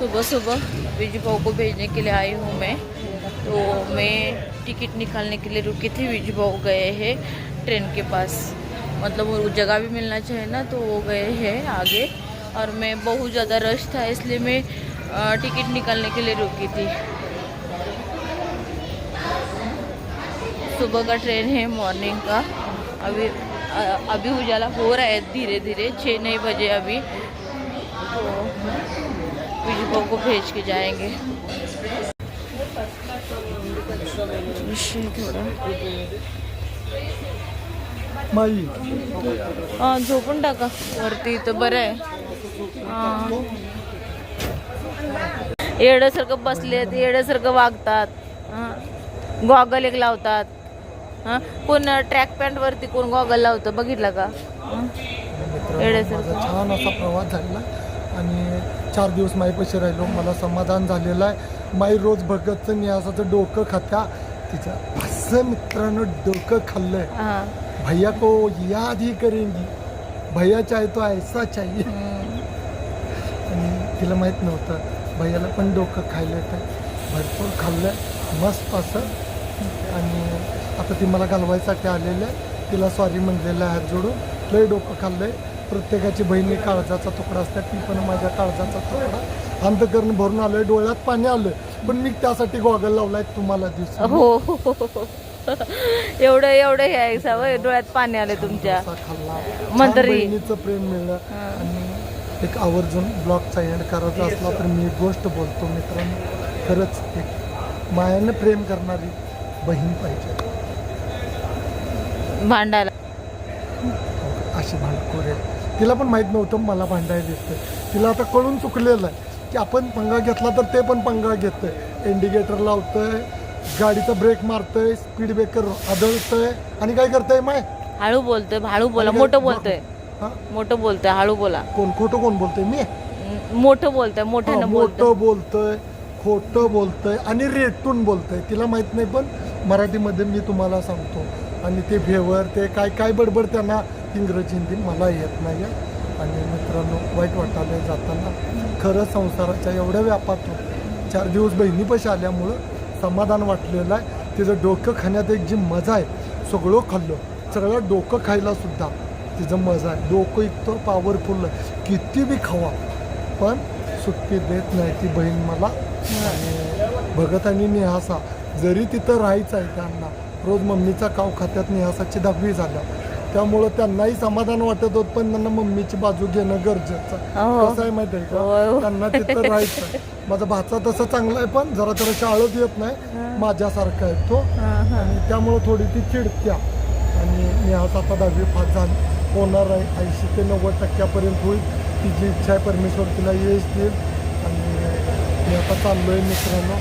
सुबह सुबह विजू भाऊ को भेजने के लिए आई हूँ मैं। तो मैं टिकट निकालने के लिए रुकी थी, विजू भाऊ गए हैं ट्रेन के पास, मतलब वो जगह भी मिलना चाहिए ना, तो वो गए हैं आगे। और मैं बहुत ज़्यादा रश था इसलिए मैं टिकट निकालने के लिए रुकी थी। सुबह का ट्रेन है मॉर्निंग का। अभी उजाला हो रहा है धीरे धीरे, 6 नहीं बजे अभी। तो विजू को भेज के जाएंगे। थोड़ा हां झोपून टाका वरती, तर बरं आहे। येड्यासारखं बसलेत, येड्यासारखं वागतात। गॉगल एक लावतात। कोण ट्रॅक पॅन्ट वरती कोण गॉगल लावतं, बघितलं का? माझा छान असा प्रवास झालेला आणि 4 दिवस माईपाशी राहिलो, मला समाधान झालेलं आहे। माई रोज भगतचं नियासाचं डोकं खात्या, तिच्या असं मित्रांनो डोकं खाल्लंय। भैया को याद ही करेंगी, भैया चाहे तो ऐसा चाहिए। आणि तिला माहीत नव्हतं भैयाला पण डोकं खायलं, तर भरपूर खाल्लं मस्त असं। आणि आता ती मला घालवायसाठी आलेलं आहे, तिला सॉरी म्हणलेलं आहे हात जोडून। लय डोकं खाल्लंय। प्रत्येकाची बहिणी काळजाचा तुकडा असतात, ती पण माझ्या काळजाचा तुकडा। अंतकरण भरून आलोय, डोळ्यात पाणी आलं, पण मी त्यासाठी गॉगल लावलाय तुम्हाला दिसत। हो एवढं हे आहे सवय, डोळ्यात पाणी आले तुमच्या मंत्री। बहिणीचं प्रेम मिळलं। आणि एक आवर्जून ब्लॉगचा एंड करायचा असला तर मी एक गोष्ट बोलतो मित्रांनो, खरंच एक मायाने प्रेम करणारी बहीण पाहिजे। भांडायला अशी भांडखोर आहे, तिला पण माहीत नव्हतं मला भांडायला दिसतं। तिला आता कळून चुकलेलं आहे की आपण पंगा घेतला तर ते पण पंगा घेतंय। इंडिकेटर लावतंय, गाडीचा ब्रेक मारतंय, स्पीड ब्रेकर आदळतंय आणि काय करतंय माय? हळू बोलतोय, हळू बोला, मोठं बोलतोय, मोठं बोलतोय, हळू बोला। कोण खोटं कोण बोलतंय? मी मोठं बोलतोय, मोठं बोलतोय, खोटं बोलतंय आणि रेटून बोलतंय। तिला माहित नाही, पण मराठीमध्ये मी तुम्हाला सांगतो। आणि ते फेवर ते काय काय बडबड त्यांना इंग्रजी हिंदी मला येत नाही आहे। आणि मित्रांनो वाईट वाटायला जाताना खरं संसाराच्या एवढ्या व्यापातून 4 दिवस बहिणीपाशी आल्यामुळं समाधान वाटलेलं आहे। तिचं डोकं खाण्यात एक जी मजा आहे, सगळं खाल्लं, सगळं डोकं खायला सुद्धा तिचं मजा आहे। डोकं इतकं पॉवरफुल आहे, किती बी खावा पण सुट्टी देत नाही ती बहीण मला। आणि भगत आणि निहासा जरी तिथं राहायचं आहे त्यांना, रोज मम्मीचा काव खात्यात। निहासाची 10वी झाल्या, त्यामुळं त्यांनाही समाधान वाटत होत, पण त्यांना मम्मीची बाजू घेणं गरजेचं कसं आहे माहिती आहे का? त्यांना तिथं राहायचं। माझा भाचा तसं चांगला आहे, पण जरा त्याला शाळेत येत नाही, माझ्यासारखा आहे तो। आणि त्यामुळं थोडी ती चिडत्या। आणि निहास आता 10वी पास झाली, होणार आहे 80 ते 90% होईल, तिची इच्छा आहे, परमेश्वर तिला यश देईल। आणि मी आता चाललोय मित्रांनो,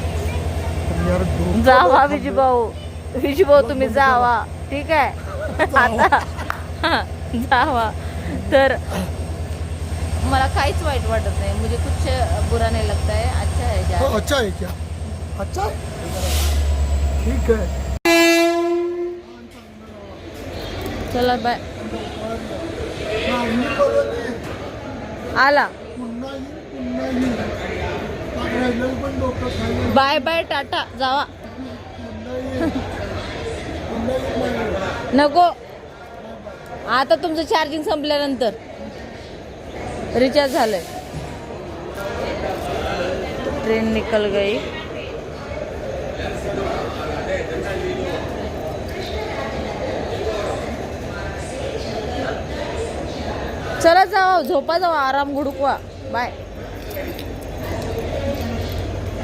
यार जावा विजू भाऊ तुम्ही जावा, ठीक आहे आता जावा। तर मला काहीच वाईट वाटत नाही, मुझे कुछ बुरा नहीं लगता है, अच्छा है जा। अच्छा है क्या? अच्छा ठीक है, चला बाय। आला बाय बाय, टाटा, जावा। नको, आता तुमचं चार्जिंग संपल्यानंतर रिचार्ज झालंय। ट्रेन निकल गई। चला जाओ, झोपा, जाओ, आराम घुडकवा, बाय।